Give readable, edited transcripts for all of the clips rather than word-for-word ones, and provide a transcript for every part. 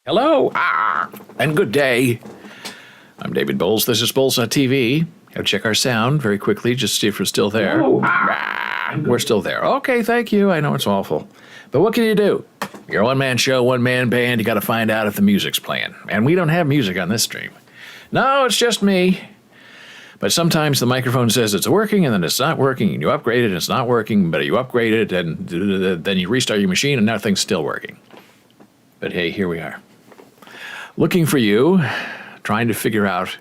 Hello, and good day. I'm David Bowles. This is Bowles.tv. I'll check our sound very quickly, just to see if we're still there. We're still there. Okay, thank you. I know it's awful. But what can you do? You're a one-man show, one-man band. You got to find out if the music's playing. And we don't have music on this stream. No, it's just me. But sometimes the microphone says it's working, and then it's not working, and you upgrade it, and it's not working, but you upgrade it, and then you restart your machine, and now things still working. But hey, here we are. Looking for you, trying to figure out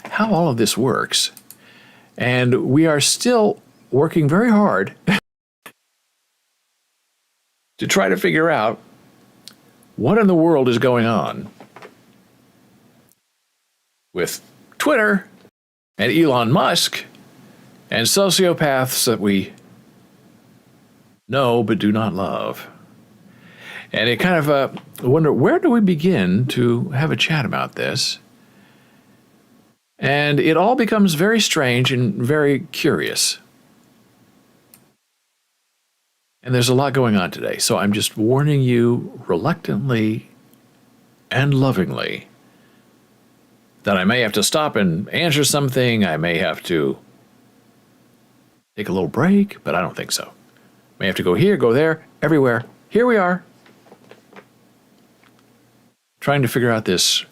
how all of this works. And we are still working very hard to try to figure out what in the world is going on with Twitter and Elon Musk and sociopaths that we know but do not love. And it kind of wonder, where do we begin to have a chat about this? And it all becomes very strange and very curious. And there's a lot going on today, so I'm just warning you reluctantly and lovingly that I may have to stop and answer something. I may have to take a little break, but I don't think so. May have to go here, go there, everywhere. Here we are, trying to figure out this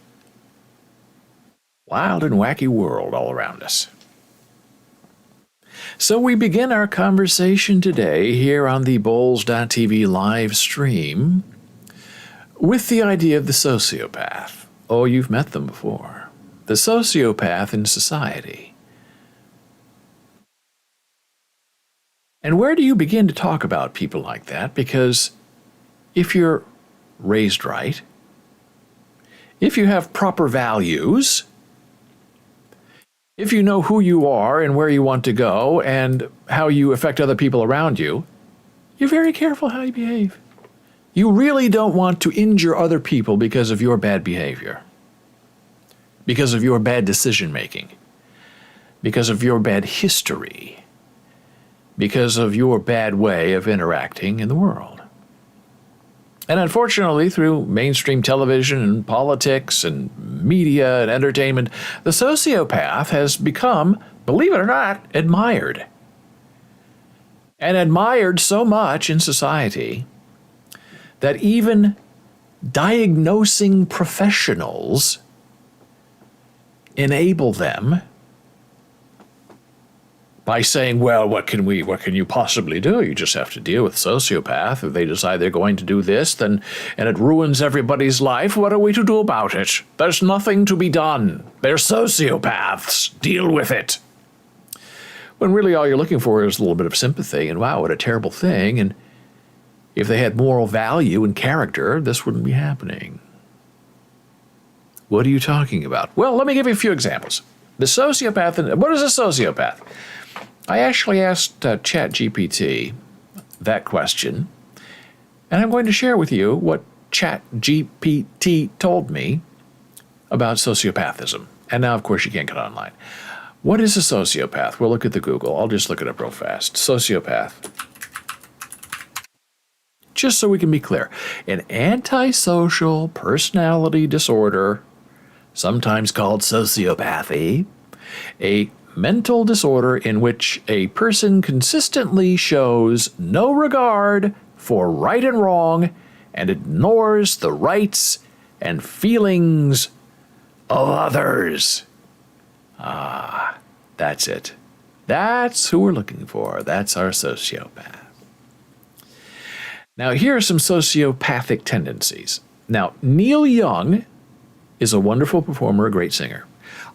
wild and wacky world all around us. So we begin our conversation today here on the Bowles.tv live stream with the idea of the sociopath. Oh, you've met them before. The sociopath in society. And where do you begin to talk about people like that? Because if you're raised right, if you have proper values, if you know who you are and where you want to go and how you affect other people around you, you're very careful how you behave. You really don't want to injure other people because of your bad behavior, because of your bad decision making, because of your bad history, because of your bad way of interacting in the world. And unfortunately, through mainstream television and politics and media and entertainment, the sociopath has become, believe it or not, admired. And admired so much in society that even diagnosing professionals enable them by saying, well, what can you possibly do? You just have to deal with sociopath. If they decide they're going to do this, and it ruins everybody's life, what are we to do about it? There's nothing to be done. They're sociopaths. Deal with it. When really all you're looking for is a little bit of sympathy, and wow, what a terrible thing. And if they had moral value and character, this wouldn't be happening. What are you talking about? Well, let me give you a few examples. The sociopath, what is a sociopath? I actually asked ChatGPT that question, and I'm going to share with you what ChatGPT told me about sociopathism. And now, of course, you can't get online. What is a sociopath? Well, look at the Google. I'll just look it up real fast. Sociopath. Just so we can be clear. An antisocial personality disorder, sometimes called sociopathy, a mental disorder in which a person consistently shows no regard for right and wrong and ignores the rights and feelings of others. That's it. That's who we're looking for. That's our sociopath. Now, here are some sociopathic tendencies. Now, Neil Young is a wonderful performer, a great singer.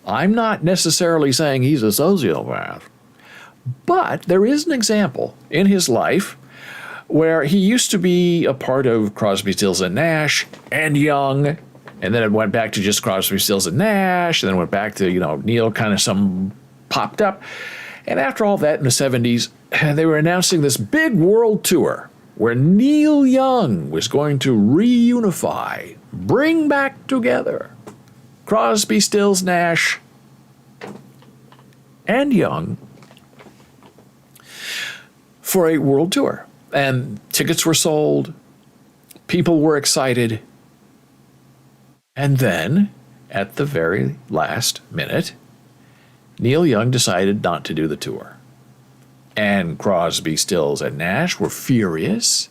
I'm not necessarily saying he's a sociopath, but there is an example in his life where he used to be a part of Crosby, Stills and Nash and Young, and then it went back to just Crosby, Stills and Nash, and then went back to, Neil kind of some popped up. And after all that in the 70s, they were announcing this big world tour where Neil Young was going to reunify, bring back together Crosby, Stills, Nash, and Young for a world tour. And tickets were sold. People were excited. And then, at the very last minute, Neil Young decided not to do the tour. And Crosby, Stills, and Nash were furious.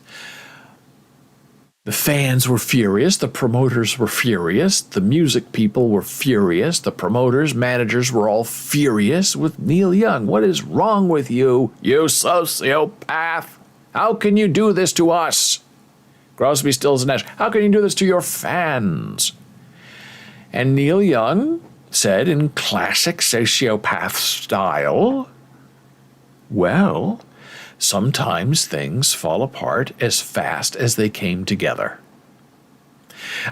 The fans were furious. The promoters were furious. The music people were furious. The promoters, managers were all furious with Neil Young. What is wrong with you, you sociopath? How can you do this to us? Crosby, Stills, and Nash, how can you do this to your fans? And Neil Young said in classic sociopath style, well, sometimes things fall apart as fast as they came together.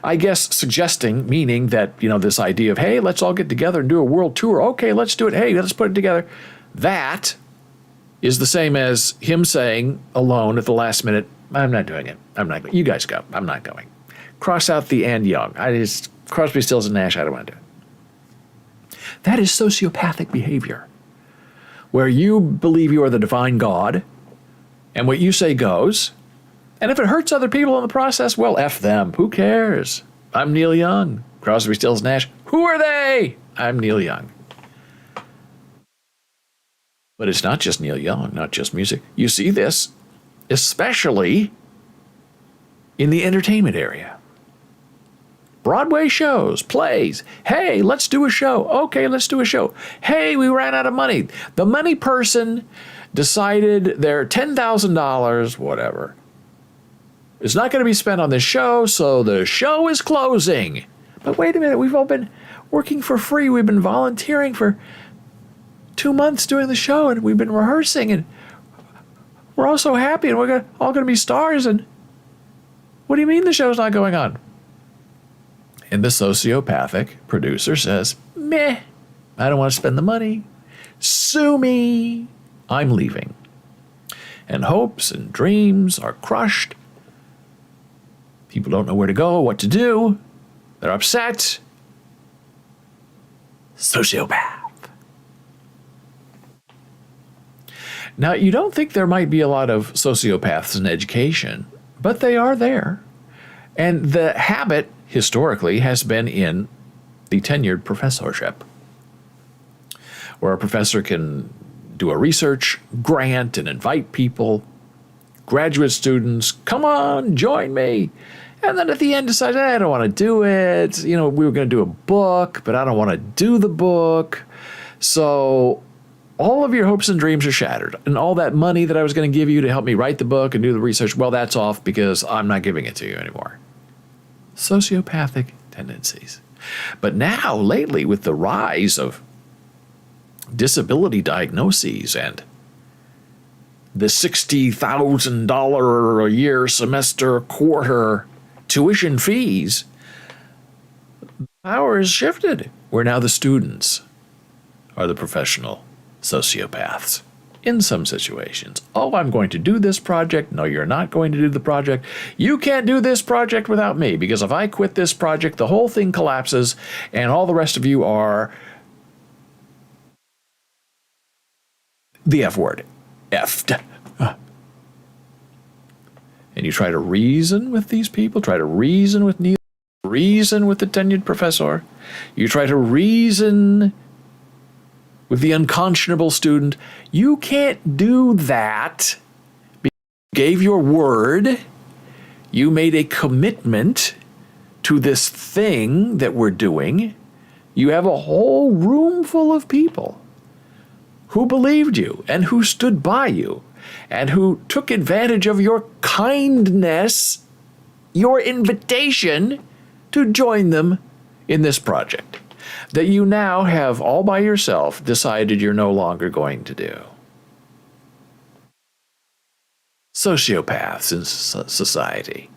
I guess suggesting, meaning that, this idea of, hey, let's all get together and do a world tour. Okay, let's do it. Hey, let's put it together. That is the same as him saying alone at the last minute, I'm not doing it. I'm not going. You guys go. I'm not going. Cross out the and Young. Crosby, Stills, and Nash, I don't want to do it. That is sociopathic behavior, where you believe you are the divine God, and what you say goes. And if it hurts other people in the process, well, F them. Who cares? I'm Neil Young. Crosby, Stills, Nash. Who are they? I'm Neil Young. But it's not just Neil Young, not just music. You see this, especially in the entertainment area. Broadway shows, plays. Hey, let's do a show. Okay, let's do a show. Hey, we ran out of money. The money person decided their $10,000, whatever, is not going to be spent on this show, so the show is closing. But wait a minute, we've all been working for free. We've been volunteering for 2 months doing the show, and we've been rehearsing, and we're all so happy, and we're all going to be stars, and what do you mean the show's not going on? And the sociopathic producer says, meh, I don't want to spend the money. Sue me. I'm leaving. And hopes and dreams are crushed. People don't know where to go, what to do. They're upset. Sociopath. Now, you don't think there might be a lot of sociopaths in education, but they are there. And the habit, historically, has been in the tenured professorship, where a professor can do a research grant and invite people, graduate students, come on, join me. And then at the end decide, I don't want to do it. We were going to do a book, but I don't want to do the book. So all of your hopes and dreams are shattered. And all that money that I was going to give you to help me write the book and do the research, well, that's off because I'm not giving it to you anymore. Sociopathic tendencies. But now, lately, with the rise of disability diagnoses and the $60,000 a year, semester, quarter tuition fees, power has shifted, where now the students are the professional sociopaths. In some situations, oh, I'm going to do this project. No, you're not going to do the project. You can't do this project without me, because if I quit this project, the whole thing collapses and all the rest of you are the F word, effed. And you try to reason with these people, try to reason with Neil, reason with the tenured professor. You try to reason with the unconscionable student. You can't do that. You gave your word. You made a commitment to this thing that we're doing. You have a whole room full of people who believed you and who stood by you and who took advantage of your kindness, your invitation to join them in this project that you now have all by yourself decided you're no longer going to do. Sociopaths in society.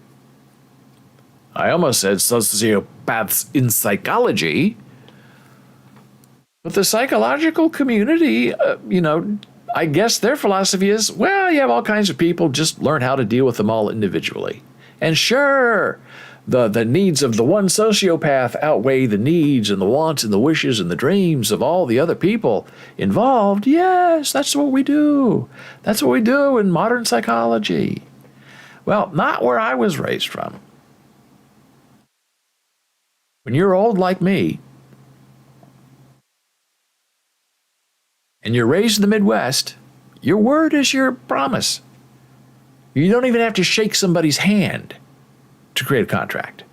I almost said sociopaths in psychology, but the psychological community, I guess their philosophy is, well, you have all kinds of people, just learn how to deal with them all individually. And sure, the needs of the one sociopath outweigh the needs and the wants and the wishes and the dreams of all the other people involved. Yes, that's what we do. That's what we do in modern psychology. Well, not where I was raised from. When you're old like me, and you're raised in the Midwest, your word is your promise. You don't even have to shake somebody's hand to create a contract.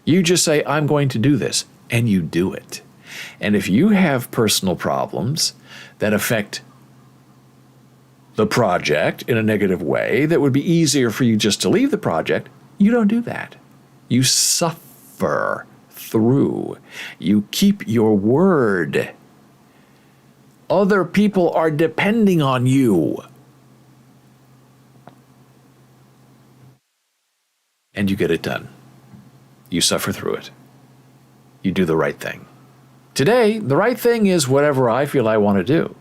You just say, I'm going to do this, and you do it. And if you have personal problems that affect the project in a negative way that would be easier for you just to leave the project, you don't do that. You suffer through. You keep your word. Other people are depending on you. And you get it done. You suffer through it. You do the right thing. Today, the right thing is whatever I feel I want to do.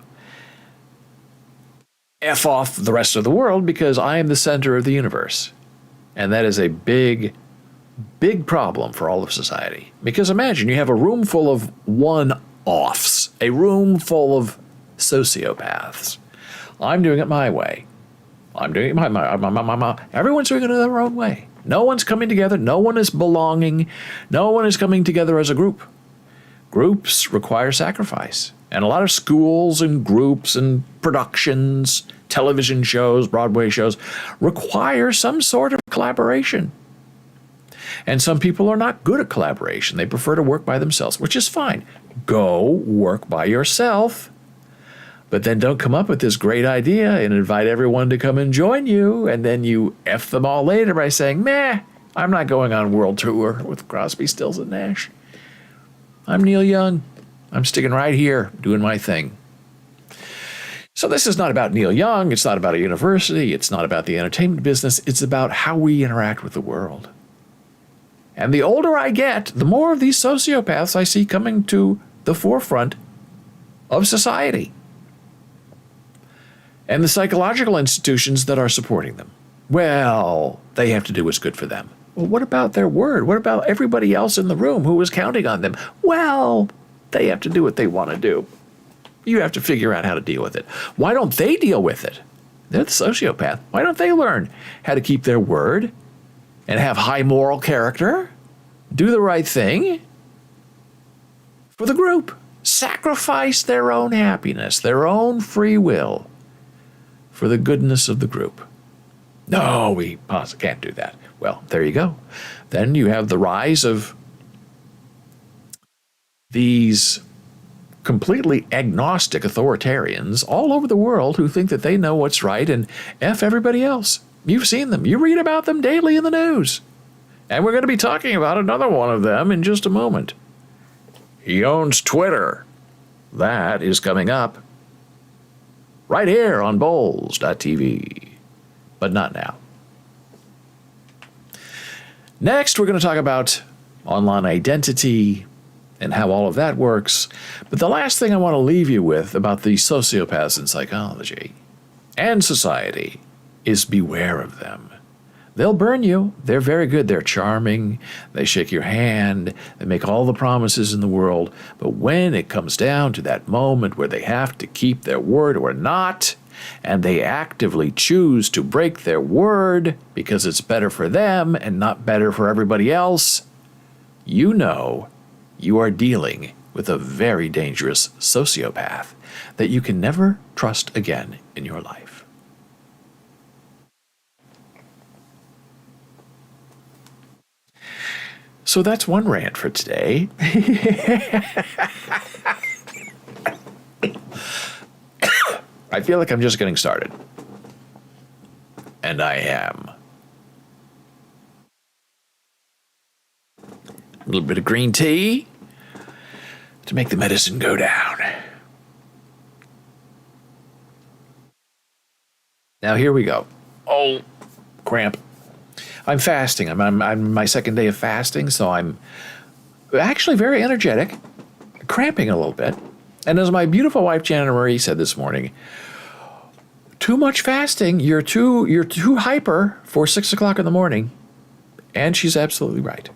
F off the rest of the world because I am the center of the universe. And that is a big, big problem for all of society. Because imagine you have a room full of one-offs, a room full of sociopaths. I'm doing it my way. I'm doing it my. Everyone's doing it their own way. No one's coming together. No one is belonging. No one is coming together as a group. Groups require sacrifice. And a lot of schools and groups and productions, television shows, Broadway shows, require some sort of collaboration. And some people are not good at collaboration. They prefer to work by themselves, which is fine. Go work by yourself. But then don't come up with this great idea and invite everyone to come and join you. And then you F them all later by saying, meh, I'm not going on world tour with Crosby, Stills, and Nash. I'm Neil Young. I'm sticking right here, doing my thing. So this is not about Neil Young. It's not about a university. It's not about the entertainment business. It's about how we interact with the world. And the older I get, the more of these sociopaths I see coming to the forefront of society. And the psychological institutions that are supporting them. Well, they have to do what's good for them. Well, what about their word? What about everybody else in the room who was counting on them? Well, they have to do what they want to do. You have to figure out how to deal with it. Why don't they deal with it? They're the sociopath. Why don't they learn how to keep their word and have high moral character? Do the right thing for the group. Sacrifice their own happiness, their own free will for the goodness of the group. No, we can't do that. Well, there you go. Then you have the rise of these completely agnostic authoritarians all over the world who think that they know what's right and F everybody else. You've seen them. You read about them daily in the news. And we're going to be talking about another one of them in just a moment. He owns Twitter. That is coming up right here on Bowls.tv. But not now. Next, we're going to talk about online identity and how all of that works. But the last thing I want to leave you with about the sociopaths in psychology and society is beware of them. They'll burn you. They're very good. They're charming. They shake your hand. They make all the promises in the world. But when it comes down to that moment where they have to keep their word or not, and they actively choose to break their word because it's better for them and not better for everybody else, you know you are dealing with a very dangerous sociopath that you can never trust again in your life. So that's one rant for today. I feel like I'm just getting started. And I am. A little bit of green tea to make the medicine go down. Now here we go. Oh, cramp. I'm fasting. I'm my second day of fasting, so I'm actually very energetic, cramping a little bit. And as my beautiful wife Jana Marie said this morning, too much fasting, you're too hyper for 6 o'clock in the morning. And she's absolutely right.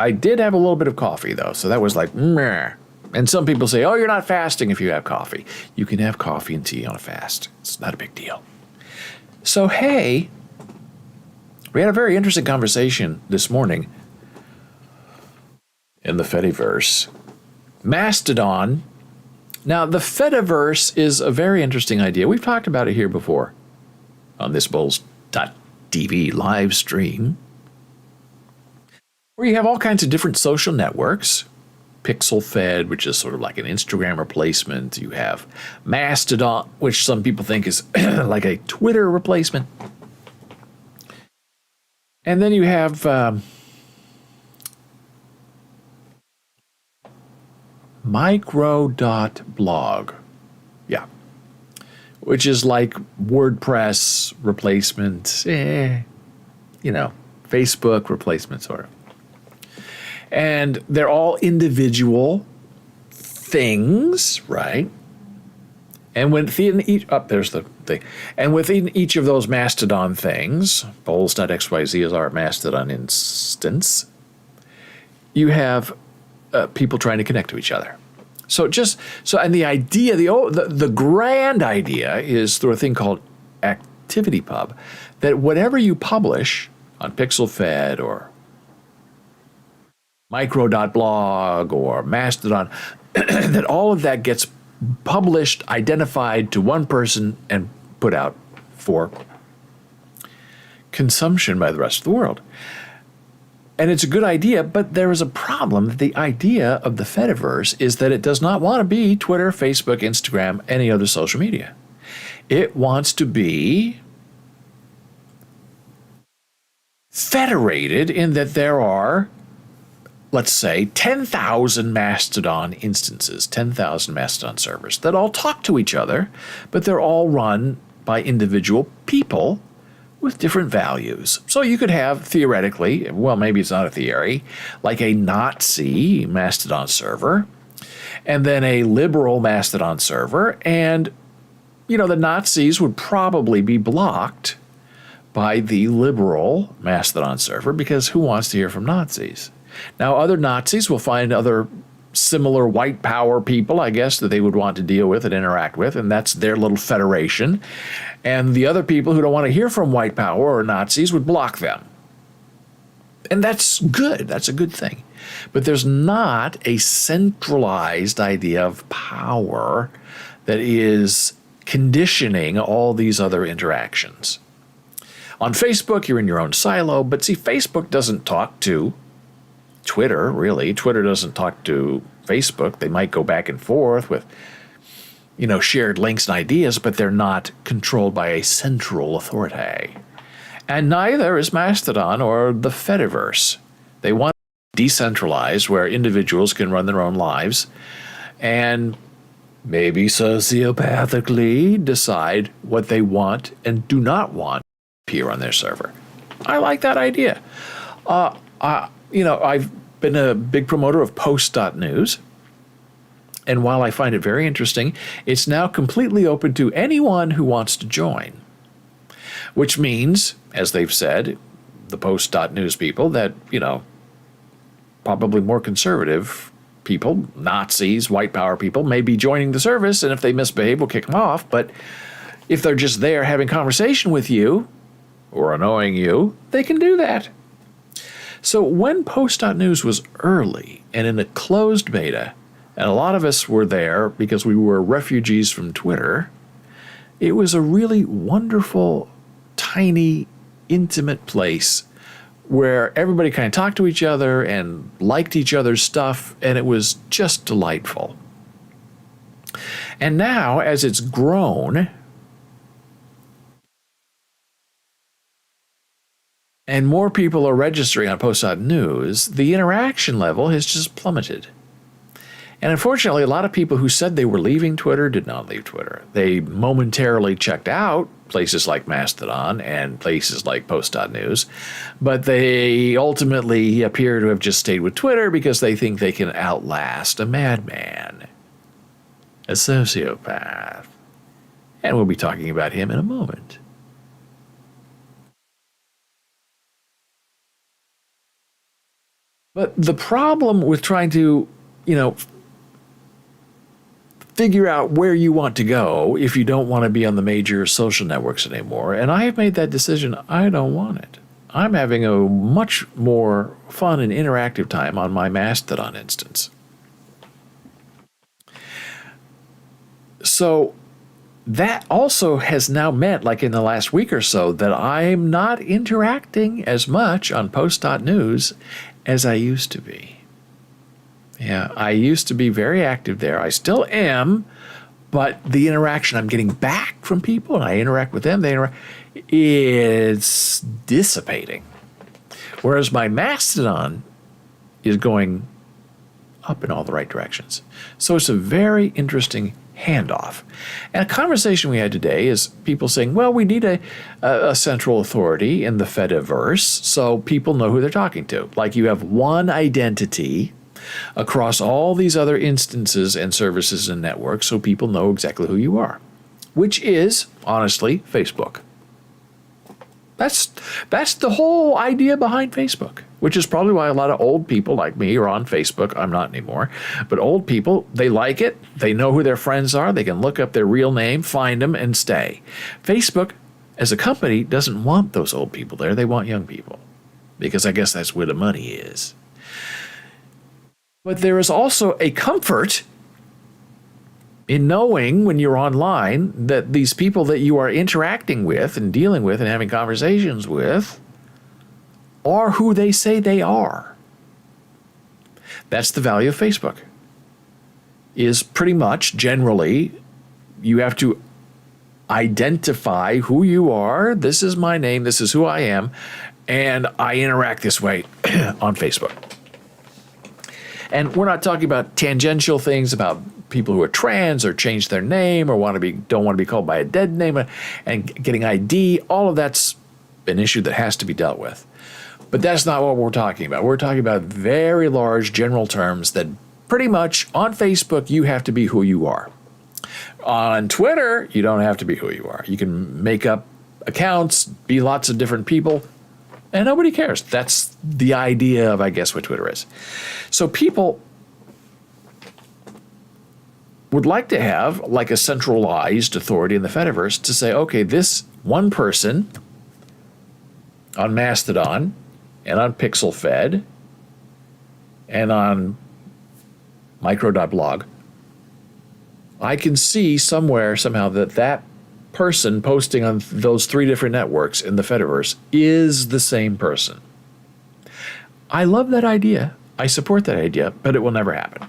I did have a little bit of coffee though, so that was like, meh. And some people say, oh, you're not fasting if you have coffee. You can have coffee and tea on a fast. It's not a big deal. So, hey, we had a very interesting conversation this morning in the Fediverse. Mastodon. Now, the Fediverse is a very interesting idea. We've talked about it here before on this Bulls.tv live stream, where you have all kinds of different social networks. PixelFed, which is sort of like an Instagram replacement. You have Mastodon, which some people think is like a Twitter replacement. And then you have Micro.blog. Yeah. Which is like WordPress replacement, Facebook replacement, sort of. And they're all individual things, right? And within each, there's the thing. And within each of those Mastodon things, Bowls.xyz is our Mastodon instance, you have people trying to connect to each other. And the idea, the grand idea is through a thing called ActivityPub, that whatever you publish on PixelFed or Micro.blog or Mastodon, that all of that gets published, identified to one person, and put out for consumption by the rest of the world. And it's a good idea, but there is a problem. The idea of the Fediverse is that it does not want to be Twitter, Facebook, Instagram, any other social media. It wants to be federated in that there are, let's say, 10,000 Mastodon instances, 10,000 Mastodon servers that all talk to each other, but they're all run by individual people with different values. So you could have, theoretically, well, maybe it's not a theory, like a Nazi Mastodon server, and then a liberal Mastodon server, and, the Nazis would probably be blocked by the liberal Mastodon server, because who wants to hear from Nazis? Now, other Nazis will find other similar white power people, I guess, that they would want to deal with and interact with, and that's their little federation. And the other people who don't want to hear from white power or Nazis would block them. And that's good. That's a good thing. But there's not a centralized idea of power that is conditioning all these other interactions. On Facebook, you're in your own silo, but see, Facebook doesn't talk to Twitter, really. Twitter doesn't talk to Facebook. They might go back and forth with, shared links and ideas, but they're not controlled by a central authority. And neither is Mastodon or the Fediverse. They want decentralized, where individuals can run their own lives and maybe sociopathically decide what they want and do not want to appear on their server. I like that idea. I've been a big promoter of Post.news, and while I find it very interesting, it's now completely open to anyone who wants to join, which means, as they've said, the Post.news people, that, probably more conservative people, Nazis, white power people, may be joining the service, and if they misbehave, we'll kick them off. But if they're just there having conversation with you or annoying you, they can do that. So when Post.news was early and in a closed beta, and a lot of us were there because we were refugees from Twitter, it was a really wonderful, tiny, intimate place where everybody kind of talked to each other and liked each other's stuff, and it was just delightful. And now, as it's grown, and more people are registering on Post.news, the interaction level has just plummeted. And unfortunately, a lot of people who said they were leaving Twitter did not leave Twitter. They momentarily checked out places like Mastodon and places like Post.news, but they ultimately appear to have just stayed with Twitter because they think they can outlast a madman, a sociopath. And we'll be talking about him in a moment. But the problem with trying to, figure out where you want to go if you don't want to be on the major social networks anymore, and I have made that decision, I don't want it. I'm having a much more fun and interactive time on my Mastodon instance. So that also has now meant, like in the last week or so, that I'm not interacting as much on post.news as I used to be. Yeah, I used to be very active there. I still am, but the interaction I'm getting back from people, and I interact with them, it's dissipating. Whereas my Mastodon is going up in all the right directions. So it's a very interesting handoff. And a conversation we had today is people saying, well, we need a central authority in the Fediverse so people know who they're talking to. Like you have one identity across all these other instances and services and networks so people know exactly who you are, which is, honestly, Facebook. That's the whole idea behind Facebook, which is probably why a lot of old people like me are on Facebook. I'm not anymore. But old people, they like it. They know who their friends are. They can look up their real name, find them, and stay. Facebook, as a company, doesn't want those old people there. They want young people, because I guess that's where the money is. But there is also a comfort in knowing when you're online that these people that you are interacting with and dealing with and having conversations with are who they say they are. That's the value of Facebook. Is pretty much, generally, you have to identify who you are. This is my name. This is who I am. And I interact this way on Facebook. And we're not talking about tangential things about people who are trans or change their name or don't want to be called by a dead name and getting ID. All of that's an issue that has to be dealt with. But that's not what we're talking about. We're talking about very large general terms that pretty much on Facebook, you have to be who you are. On Twitter, you don't have to be who you are. You can make up accounts, be lots of different people, and nobody cares. That's the idea of, I guess, what Twitter is. So people would like to have like a centralized authority in the Fediverse to say, okay, this one person on Mastodon and on PixelFed and on micro.blog, I can see somewhere, somehow, that person posting on those three different networks in the Fediverse is the same person. I love that idea. I support that idea, but it will never happen.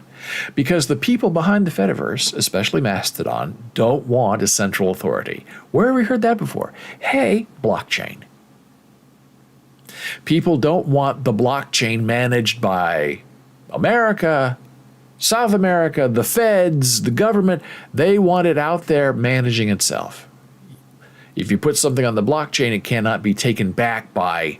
Because the people behind the Fediverse, especially Mastodon, don't want a central authority. Where have we heard that before? Hey, blockchain. People don't want the blockchain managed by America, South America, the feds, the government. They want it out there managing itself. If you put something on the blockchain, it cannot be taken back by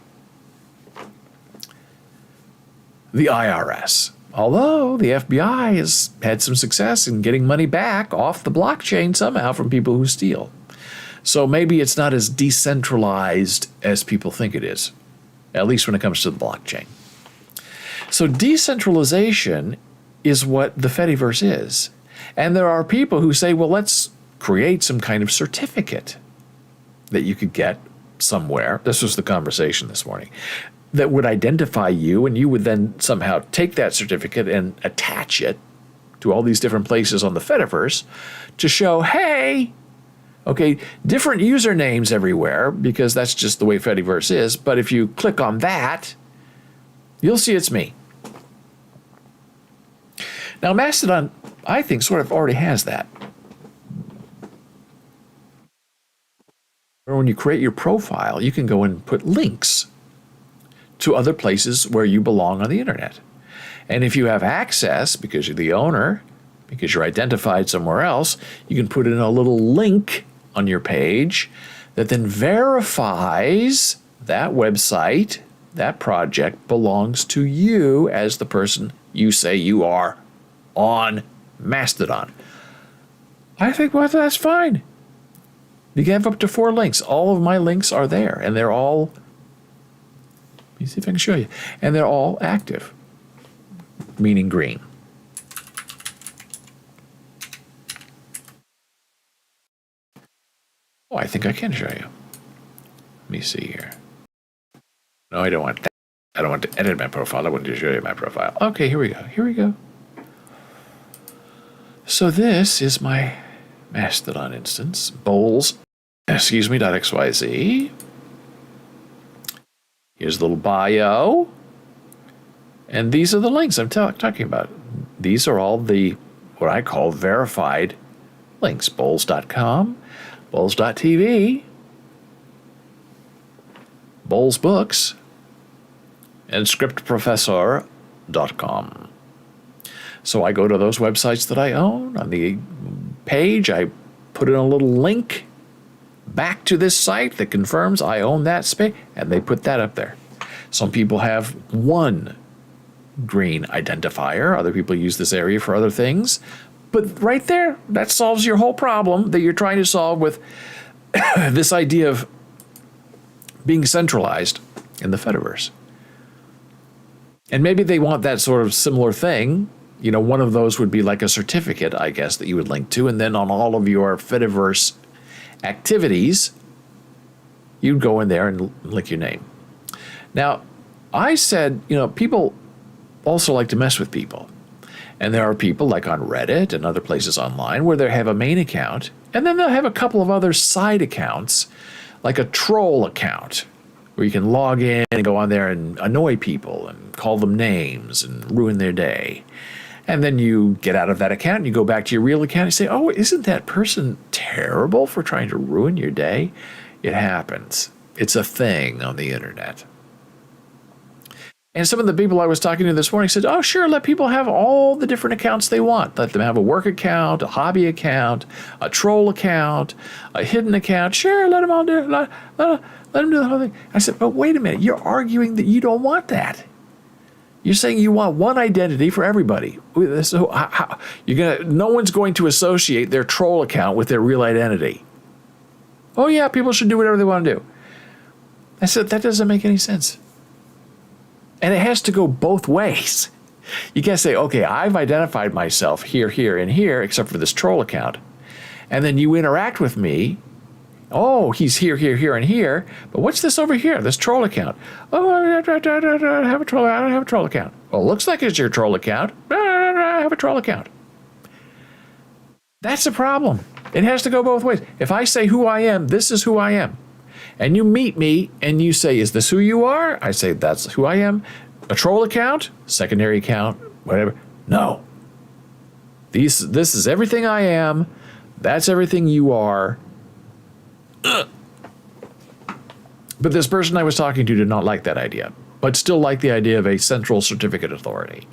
the IRS. Although the FBI has had some success in getting money back off the blockchain somehow from people who steal. So maybe it's not as decentralized as people think it is, at least when it comes to the blockchain. So decentralization is what the Fediverse is. And there are people who say, well, let's create some kind of certificate that you could get somewhere. This was the conversation this morning. That would identify you, and you would then somehow take that certificate and attach it to all these different places on the Fediverse to show, hey, okay, different usernames everywhere, because that's just the way Fediverse is. But if you click on that, you'll see it's me. Now, Mastodon, I think, sort of already has that. Or when you create your profile, you can go and put links to other places where you belong on the internet. And if you have access, because you're the owner, because you're identified somewhere else, you can put in a little link on your page that then verifies that website, that project belongs to you as the person you say you are on Mastodon. I think, well, that's fine. You can have up to 4 links. All of my links are there, and they're all, let me see if I can show you, and they're all active, meaning green. Oh, I think I can show you. Let me see here. No, I don't want that. I don't want to edit my profile. I want to show you my profile. Okay, here we go. Here we go. So this is my Mastodon instance. Bowls.xyz. Here's a little bio. And these are the links I'm talking about. These are all the, what I call verified links. Bowls.com, Bowls.tv, Bowls Books, and scriptprofessor.com. So I go to those websites that I own. On the page, I put in a little link back to this site that confirms I own that space, and they put that up there. Some people have one green identifier. Other people use this area for other things. But right there, that solves your whole problem that you're trying to solve with this idea of being centralized in the Fediverse. And maybe they want that sort of similar thing. You know, one of those would be like a certificate, I guess, that you would link to. And then on all of your Fediverse activities, you'd go in there and link your name. Now, I said, you know, people also like to mess with people. And there are people like on Reddit and other places online where they have a main account, and then they'll have a couple of other side accounts, like a troll account, where you can log in and go on there and annoy people and call them names and ruin their day. And then you get out of that account and you go back to your real account and say, oh, isn't that person terrible for trying to ruin your day? It happens. It's a thing on the internet. And some of the people I was talking to this morning said, oh, sure, let people have all the different accounts they want. Let them have a work account, a hobby account, a troll account, a hidden account. Sure, let them all do it. Let them do the whole thing. I said, but wait a minute. You're arguing that you don't want that. You're saying you want one identity for everybody. So no one's going to associate their troll account with their real identity. Oh, yeah, people should do whatever they want to do. I said, that doesn't make any sense. And it has to go both ways. You can't say, okay, I've identified myself here, here, and here, except for this troll account. And then you interact with me. Oh, he's here, here, here, and here. But what's this over here, this troll account? Oh, I don't have a troll. I don't have a troll account. Well, it looks like it's your troll account. I have a troll account. That's the problem. It has to go both ways. If I say who I am, this is who I am. And you meet me and you say, is this who you are? I say, that's who I am. A troll account, secondary account, whatever. No. This is everything I am. That's everything you are. Ugh. But this person I was talking to did not like that idea, but still liked the idea of a central certificate authority.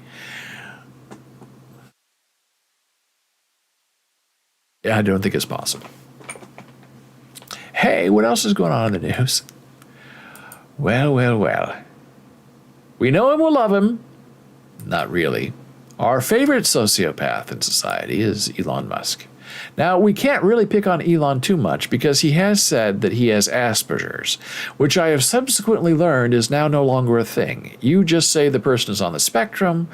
Yeah, I don't think it's possible. Hey, what else is going on in the news? Well. We know him, we'll love him. Not really. Our favorite sociopath in society is Elon Musk. Now, we can't really pick on Elon too much because he has said that he has Asperger's, which I have subsequently learned is now no longer a thing. You just say the person is on the spectrum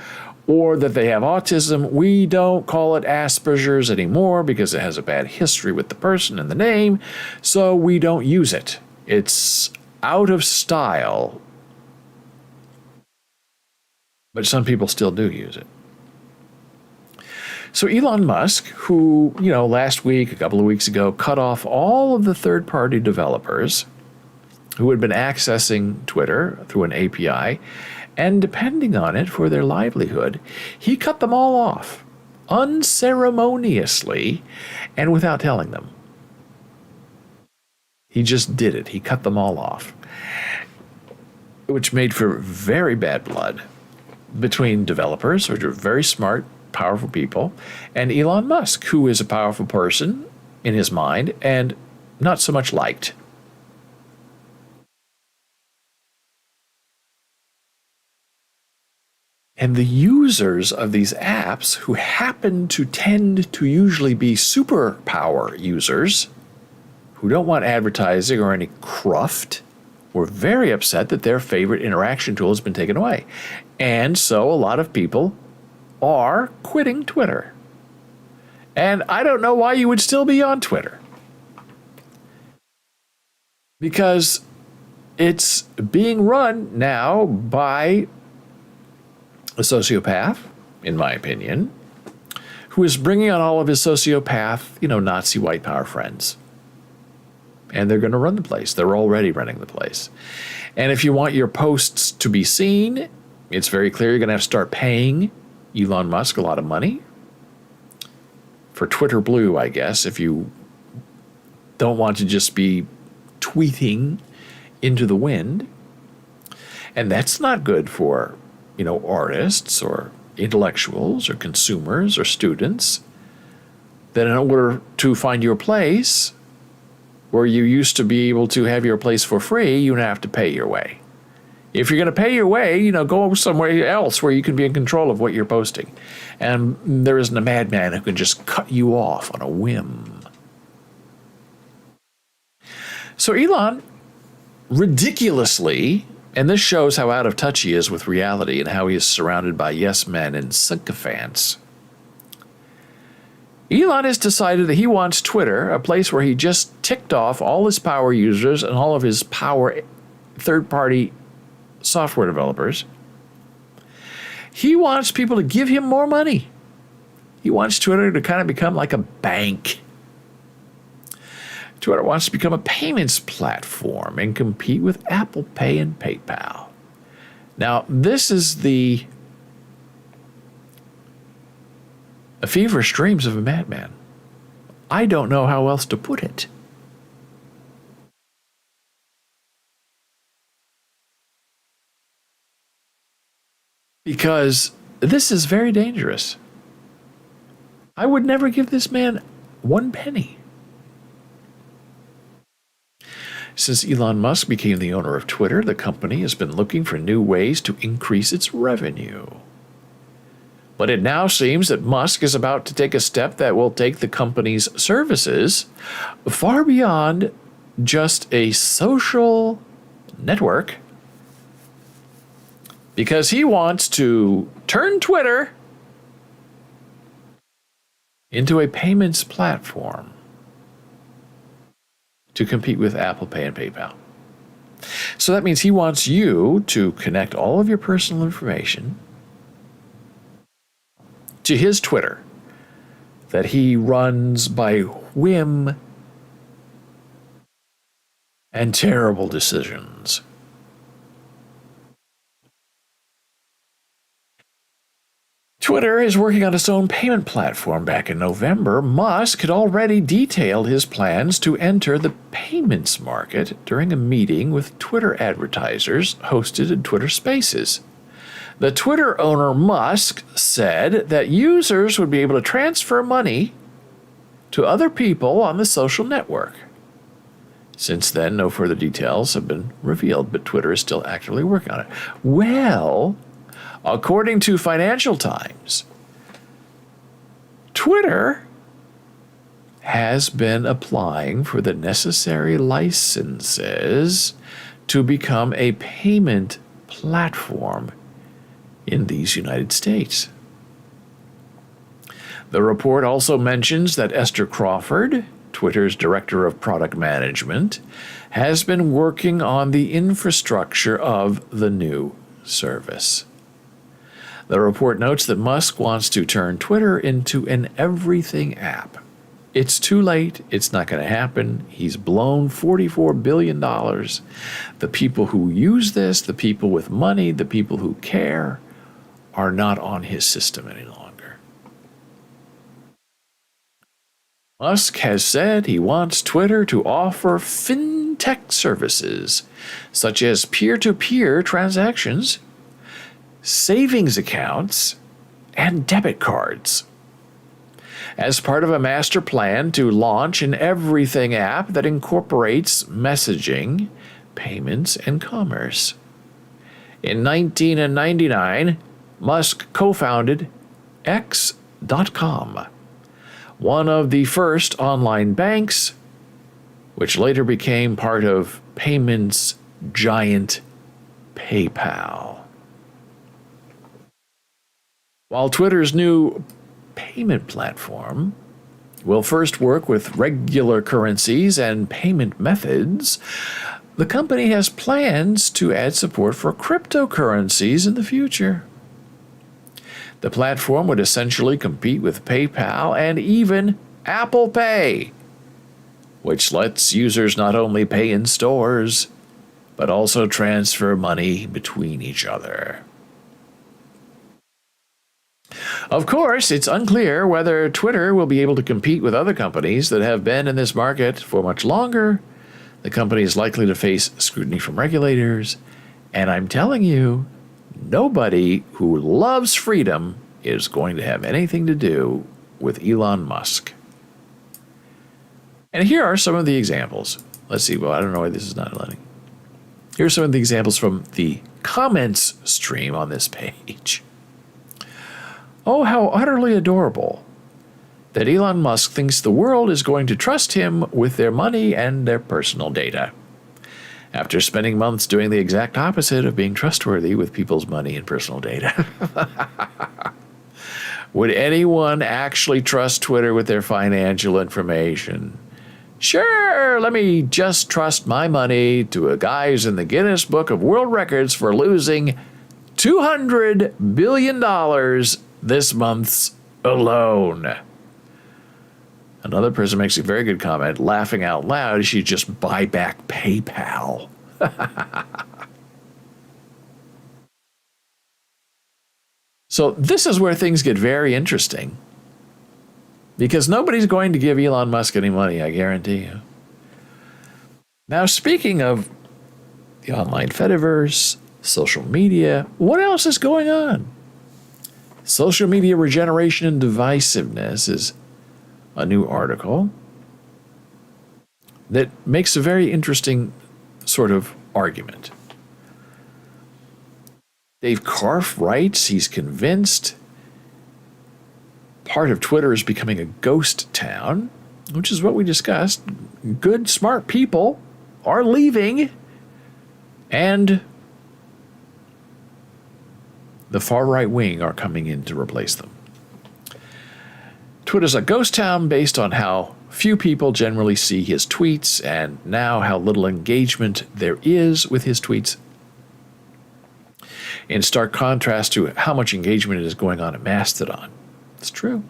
or that they have autism. We don't call it Asperger's anymore because it has a bad history with the person and the name, so we don't use it. It's out of style, but some people still do use it. So Elon Musk, who, last week, a couple of weeks ago, cut off all of the third-party developers who had been accessing Twitter through an API and depending on it for their livelihood, he cut them all off unceremoniously and without telling them. He just did it. He cut them all off, which made for very bad blood between developers, which are very smart, powerful people, and Elon Musk, who is a powerful person in his mind and not so much liked. And the users of these apps, who happen to tend to usually be superpower users, who don't want advertising or any cruft, were very upset that their favorite interaction tool has been taken away. And so a lot of people are quitting Twitter. And I don't know why you would still be on Twitter. Because it's being run now by a sociopath, in my opinion, who is bringing on all of his sociopath, Nazi white power friends. And they're going to run the place. They're already running the place. And if you want your posts to be seen, it's very clear you're going to have to start paying Elon Musk a lot of money for Twitter Blue, I guess, if you don't want to just be tweeting into the wind. And that's not good for, artists or intellectuals or consumers or students. That in order to find your place, where you used to be able to have your place for free, you have to pay your way. If you're going to pay your way, go somewhere else where you can be in control of what you're posting. And there isn't a madman who can just cut you off on a whim. So Elon, ridiculously, and this shows how out of touch he is with reality and how he is surrounded by yes men and sycophants. Elon has decided that he wants Twitter, a place where he just ticked off all his power users and all of his power third-party software developers. He wants people to give him more money. He wants Twitter to kind of become like a bank. Twitter wants to become a payments platform and compete with Apple Pay and PayPal. Now, this is the feverish dreams of a madman. I don't know how else to put it. Because this is very dangerous. I would never give this man one penny. Since Elon Musk became the owner of Twitter, the company has been looking for new ways to increase its revenue. But it now seems that Musk is about to take a step that will take the company's services far beyond just a social network, because he wants to turn Twitter into a payments platform to compete with Apple Pay and PayPal. So that means he wants you to connect all of your personal information to his Twitter that he runs by whim and terrible decisions. Twitter is working on its own payment platform. Back in November, Musk had already detailed his plans to enter the payments market during a meeting with Twitter advertisers hosted in Twitter Spaces. The Twitter owner, Musk, said that users would be able to transfer money to other people on the social network. Since then, no further details have been revealed, but Twitter is still actively working on it. Well, according to Financial Times, Twitter has been applying for the necessary licenses to become a payment platform in these United States. The report also mentions that Esther Crawford, Twitter's director of product management, has been working on the infrastructure of the new service. The report notes that Musk wants to turn Twitter into an everything app. It's too late. It's not going to happen. He's blown $44 billion. The people who use this, the people with money, the people who care, are not on his system any longer. Musk has said he wants Twitter to offer fintech services, such as peer-to-peer transactions, savings accounts, and debit cards, as part of a master plan to launch an everything app that incorporates messaging, payments, and commerce. In 1999, Musk co-founded X.com, one of the first online banks, which later became part of payments giant PayPal. While Twitter's new payment platform will first work with regular currencies and payment methods, the company has plans to add support for cryptocurrencies in the future. The platform would essentially compete with PayPal and even Apple Pay, which lets users not only pay in stores, but also transfer money between each other. Of course, it's unclear whether Twitter will be able to compete with other companies that have been in this market for much longer. The company is likely to face scrutiny from regulators, and I'm telling you, nobody who loves freedom is going to have anything to do with Elon Musk. And here are some of the examples. Let's see, well, I don't know why this is not letting. Here are some of the examples from the comments stream on this page. Oh, how utterly adorable that Elon Musk thinks the world is going to trust him with their money and their personal data, after spending months doing the exact opposite of being trustworthy with people's money and personal data. Would anyone actually trust Twitter with their financial information? Sure, let me just trust my money to a guy who's in the Guinness Book of World Records for losing $200 billion this month alone. Another person makes a very good comment, laughing out loud, she should just buy back PayPal. So this is where things get very interesting, because nobody's going to give Elon Musk any money, I guarantee you. Now, speaking of the online Fediverse, social media, what else is going on? Social media regeneration and divisiveness is a new article that makes a very interesting sort of argument. Dave Karpf writes he's convinced part of Twitter is becoming a ghost town, which is what we discussed. Good, smart people are leaving, and the far right wing are coming in to replace them. Twitter's a ghost town based on how few people generally see his tweets and now how little engagement there is with his tweets, in stark contrast to how much engagement is going on at Mastodon. It's true.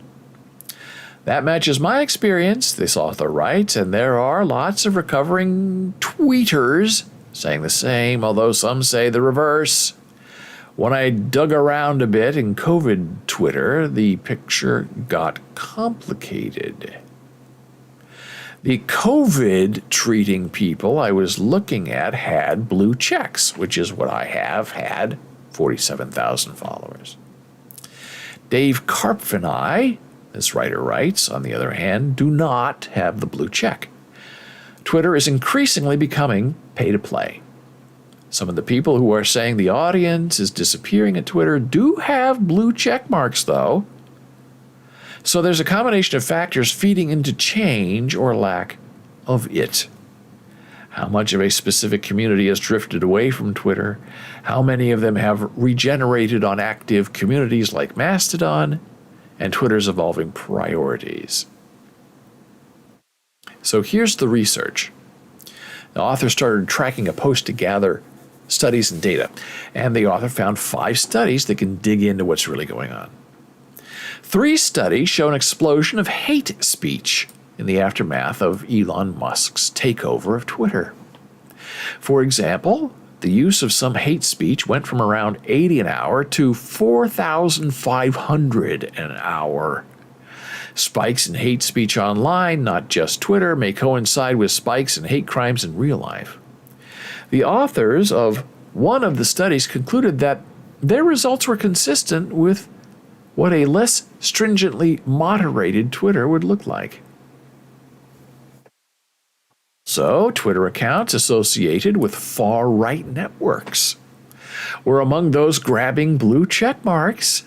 That matches my experience, this author writes, and there are lots of recovering tweeters saying the same, although some say the reverse. When I dug around a bit in COVID Twitter, the picture got complicated. The COVID treating people I was looking at had blue checks, which is what I have had, 47,000 followers. Dave Karpf and I, this writer writes, on the other hand, do not have the blue check. Twitter is increasingly becoming pay-to-play. Some of the people who are saying the audience is disappearing at Twitter do have blue check marks, though. So there's a combination of factors feeding into change or lack of it. How much of a specific community has drifted away from Twitter? How many of them have regenerated on active communities like Mastodon? And Twitter's evolving priorities. So here's the research. The author started tracking a post to gather studies and data, and the author found 5 studies that can dig into what's really going on. 3 studies show an explosion of hate speech in the aftermath of Elon Musk's takeover of Twitter. For example, the use of some hate speech went from around 80 an hour to 4,500 an hour. Spikes in hate speech online, not just Twitter, may coincide with spikes in hate crimes in real life. The authors of one of the studies concluded that their results were consistent with what a less stringently moderated Twitter would look like. So, Twitter accounts associated with far-right networks were among those grabbing blue check marks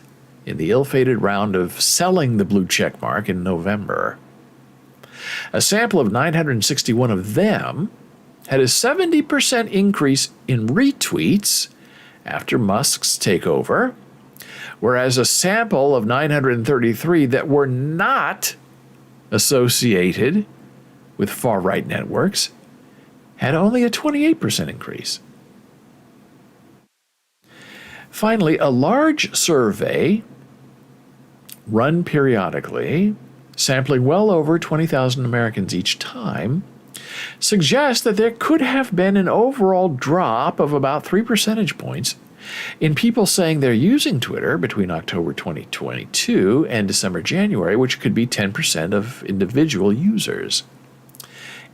in the ill-fated round of selling the blue check mark in November. A sample of 961 of them had a 70% increase in retweets after Musk's takeover, whereas a sample of 933 that were not associated with far-right networks had only a 28% increase. Finally, a large survey run periodically, sampling well over 20,000 Americans each time, suggests that there could have been an overall drop of about 3 percentage points in people saying they're using Twitter between October 2022 and December-January, which could be 10% of individual users.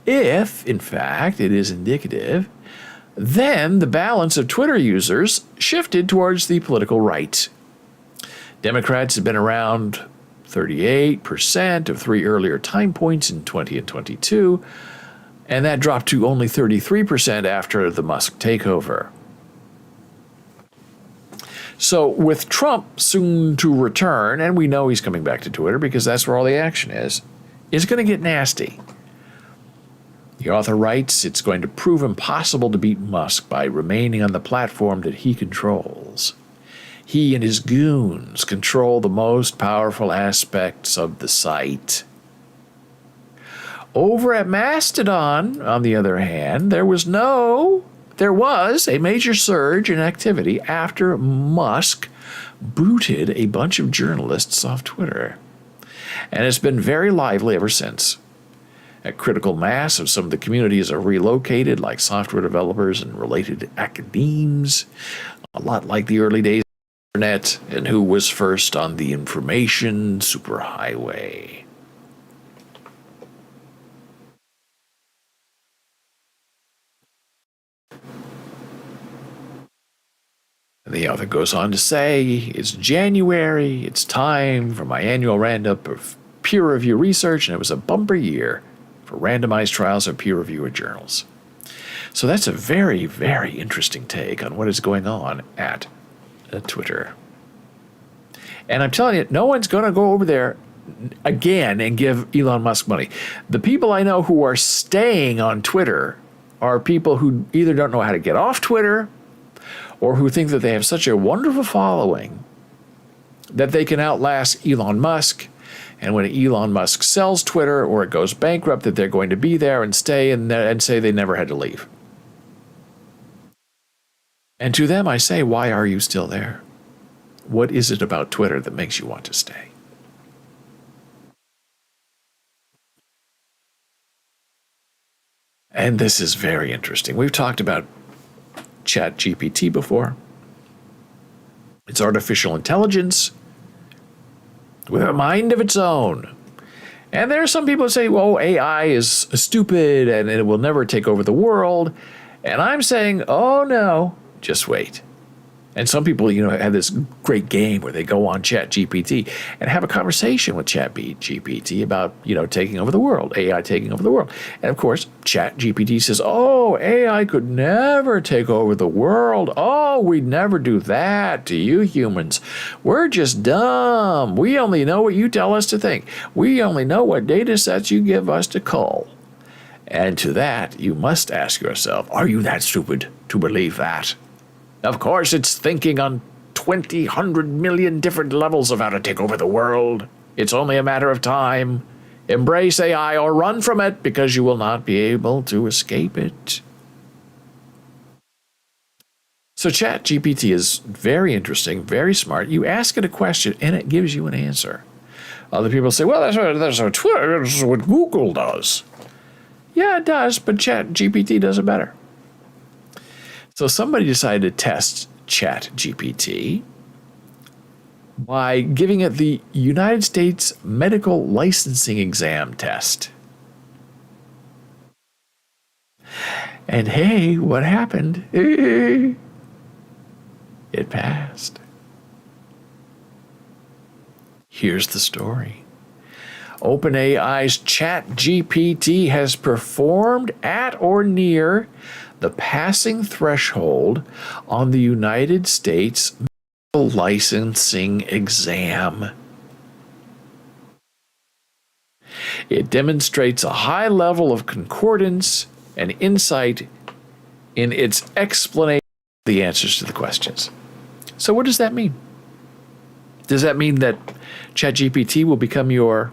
If, in fact, it is indicative, then the balance of Twitter users shifted towards the political right. Democrats have been around 38% of 3 earlier time points in 20 and 22, and that dropped to only 33% after the Musk takeover. So with Trump soon to return, and we know he's coming back to Twitter because that's where all the action is, it's going to get nasty. The author writes, it's going to prove impossible to beat Musk by remaining on the platform that he controls. He and his goons control the most powerful aspects of the site. Over at Mastodon, on the other hand, there was a major surge in activity after Musk booted a bunch of journalists off Twitter. And it's been very lively ever since. A critical mass of some of the communities are relocated, like software developers and related academes, a lot like the early days of the internet and who was first on the information superhighway. The author goes on to say, it's January, it's time for my annual roundup of peer review research, and it was a bumper year for randomized trials of peer-reviewed journals. So that's a very, very interesting take on what is going on at Twitter. And I'm telling you, no one's going to go over there again and give Elon Musk money. The people I know who are staying on Twitter are people who either don't know how to get off Twitter or who think that they have such a wonderful following that they can outlast Elon Musk. And when Elon Musk sells Twitter or it goes bankrupt, that they're going to be there and stay and say they never had to leave. And to them I say, why are you still there? What is it about Twitter that makes you want to stay? And this is very interesting. We've talked about ChatGPT before. It's artificial intelligence with a mind of its own. And there are some people who say, well, AI is stupid and it will never take over the world. And I'm saying, oh no, just wait. And some people, have this great game where they go on ChatGPT and have a conversation with ChatGPT about, taking over the world, AI taking over the world. And of course, ChatGPT says, oh, AI could never take over the world. Oh, we'd never do that to you humans. We're just dumb. We only know what you tell us to think. We only know what data sets you give us to cull. And to that, you must ask yourself, are you that stupid to believe that? Of course, it's thinking on 100 million different levels of how to take over the world. It's only a matter of time. Embrace AI or run from it because you will not be able to escape it. So ChatGPT is very interesting, very smart. You ask it a question and it gives you an answer. Other people say, well, that's what Twitter, that's what Google does. Yeah, it does, but ChatGPT does it better. So somebody decided to test ChatGPT by giving it the United States Medical Licensing Exam test. And hey, what happened? It passed. Here's the story. OpenAI's ChatGPT has performed at or near the passing threshold on the United States Medical Licensing Exam. It demonstrates a high level of concordance and insight in its explanation of the answers to the questions. So what does that mean? Does that mean that ChatGPT will become your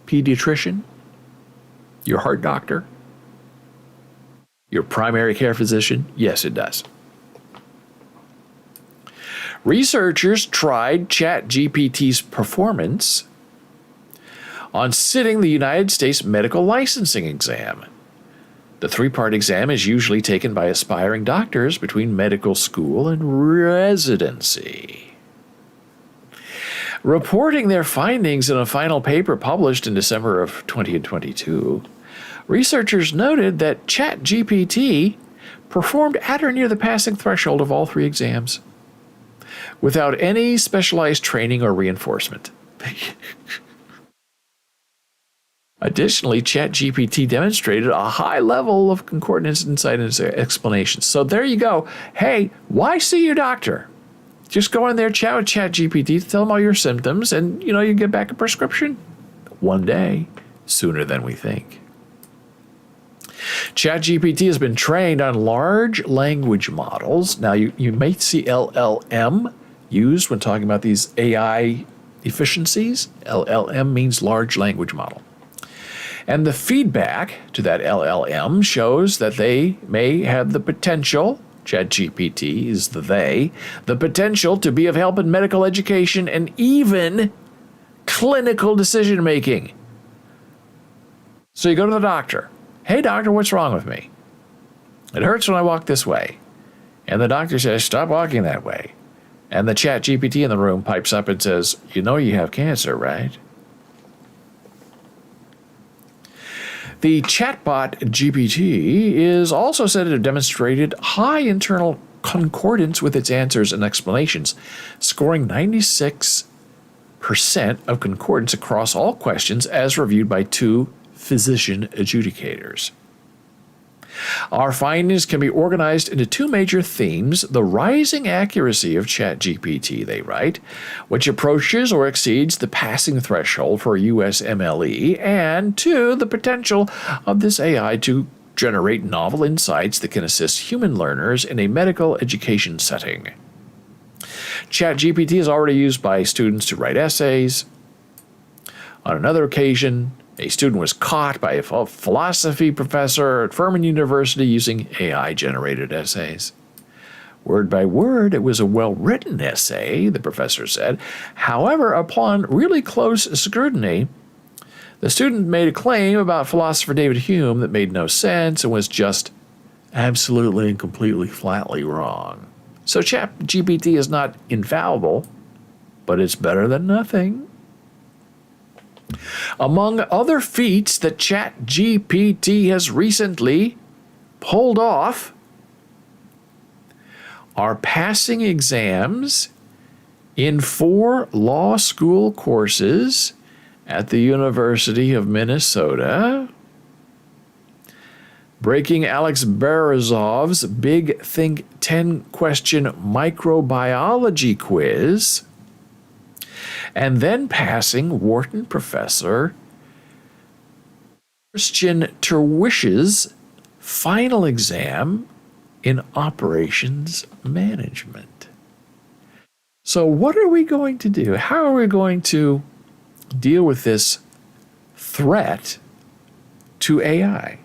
pediatrician? Your heart doctor? your primary care physician? Yes, it does. Researchers tried ChatGPT's performance on sitting the United States medical licensing exam. The three-part exam is usually taken by aspiring doctors between medical school and residency. Reporting their findings in a final paper published in December of 2022, researchers noted that ChatGPT performed at or near the passing threshold of all three exams without any specialized training or reinforcement. Additionally, ChatGPT demonstrated a high level of concordance, insight, and explanations. So there you go. Hey, why see your doctor? Just go in there, chat with ChatGPT, tell them all your symptoms, and you get back a prescription one day, sooner than we think. ChatGPT has been trained on large language models. Now, you may see LLM used when talking about these AI efficiencies. LLM means large language model. And the feedback to that LLM shows that they may have the potential, ChatGPT is the potential to be of help in medical education and even clinical decision making. So you go to the doctor. Hey, doctor, what's wrong with me? It hurts when I walk this way. And the doctor says, stop walking that way. And the ChatGPT in the room pipes up and says, you know you have cancer, right? The chatbot GPT is also said to have demonstrated high internal concordance with its answers and explanations, scoring 96% of concordance across all questions as reviewed by 2 physician adjudicators. Our findings can be organized into 2 major themes: the rising accuracy of ChatGPT, they write, which approaches or exceeds the passing threshold for USMLE, and 2, the potential of this AI to generate novel insights that can assist human learners in a medical education setting. ChatGPT is already used by students to write essays. On another occasion, a student was caught by a philosophy professor at Furman University using AI-generated essays. Word by word, it was a well-written essay, the professor said. However, upon really close scrutiny, the student made a claim about philosopher David Hume that made no sense and was just absolutely and completely flatly wrong. So ChatGPT is not infallible, but it's better than nothing. Among other feats that ChatGPT has recently pulled off are passing exams in 4 law school courses at the University of Minnesota, breaking Alex Berezov's Big Think 10-question microbiology quiz, and then passing Wharton professor Christian Terwish's final exam in operations management. So what are we going to do? How are we going to deal with this threat to AI?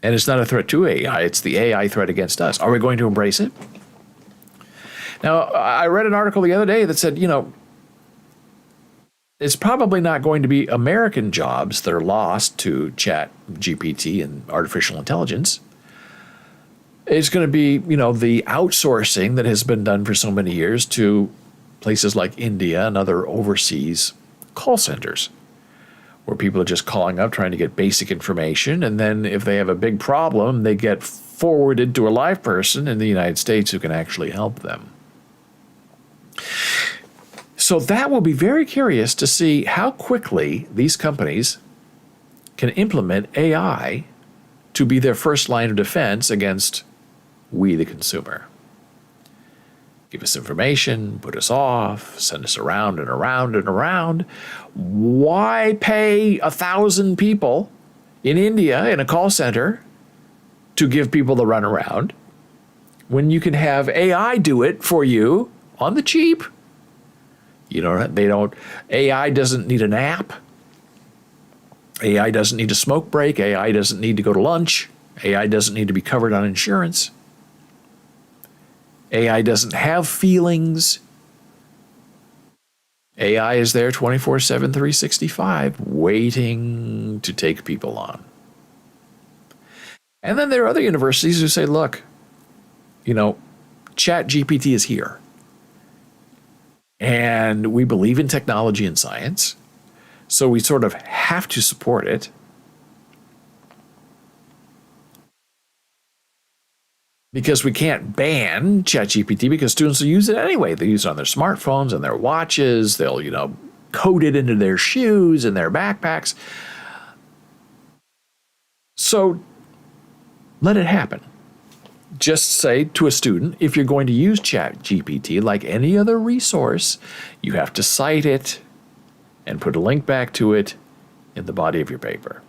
And it's not a threat to AI, it's the AI threat against us. Are we going to embrace it? Now, I read an article the other day that said, it's probably not going to be American jobs that are lost to ChatGPT and artificial intelligence. It's going to be, the outsourcing that has been done for so many years to places like India and other overseas call centers, where people are just calling up trying to get basic information, and then if they have a big problem, they get forwarded to a live person in the United States who can actually help them. So that will be very curious to see how quickly these companies can implement AI to be their first line of defense against we, the consumer. Give us information, put us off, send us around and around and around. Why pay 1,000 people in India in a call center to give people the runaround when you can have AI do it for you on the cheap? AI doesn't need an app. AI doesn't need a smoke break. AI doesn't need to go to lunch. AI doesn't need to be covered on insurance. AI doesn't have feelings. AI is there 24/7, 365, waiting to take people on. And then there are other universities who say, look, ChatGPT is here. And we believe in technology and science. So we sort of have to support it. Because we can't ban ChatGPT because students will use it anyway. They use it on their smartphones and their watches. They'll, code it into their shoes and their backpacks. So let it happen. Just say to a student, if you're going to use ChatGPT like any other resource, you have to cite it and put a link back to it in the body of your paper.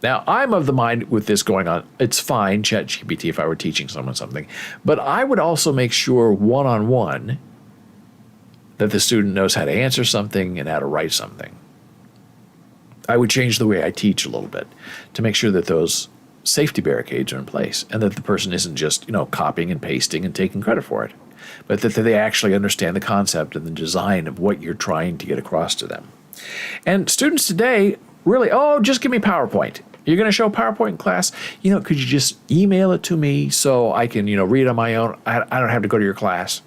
Now, I'm of the mind with this going on, it's fine, ChatGPT, if I were teaching someone something, but I would also make sure one-on-one that the student knows how to answer something and how to write something. I would change the way I teach a little bit to make sure that those safety barricades are in place and that the person isn't just, copying and pasting and taking credit for it, but that they actually understand the concept and the design of what you're trying to get across to them. And students today really, just give me PowerPoint. You're going to show PowerPoint in class? Could you just email it to me so I can, read on my own? I don't have to go to your class.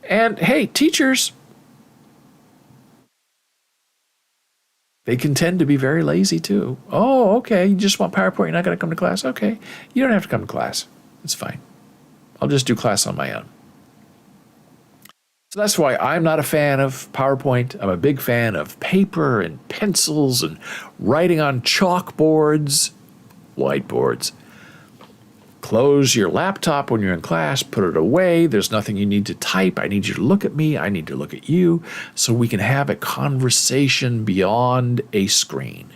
And hey, teachers, they can tend to be very lazy too. Oh, okay, you just want PowerPoint, you're not going to come to class? Okay, you don't have to come to class. It's fine. I'll just do class on my own. So that's why I'm not a fan of PowerPoint. I'm a big fan of paper and pencils and writing on chalkboards, whiteboards. Close your laptop when you're in class, put it away. There's nothing you need to type. I need you to look at me. I need to look at you so we can have a conversation beyond a screen.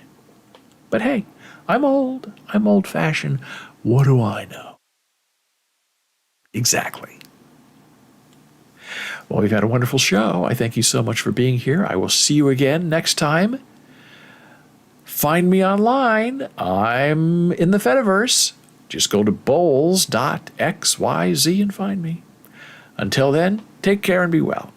But hey, I'm old. I'm old-fashioned. What do I know? Exactly. Well, we've had a wonderful show. I thank you so much for being here. I will see you again next time. Find me online. I'm in the Fediverse. Just go to bowls.xyz and find me. Until then, take care and be well.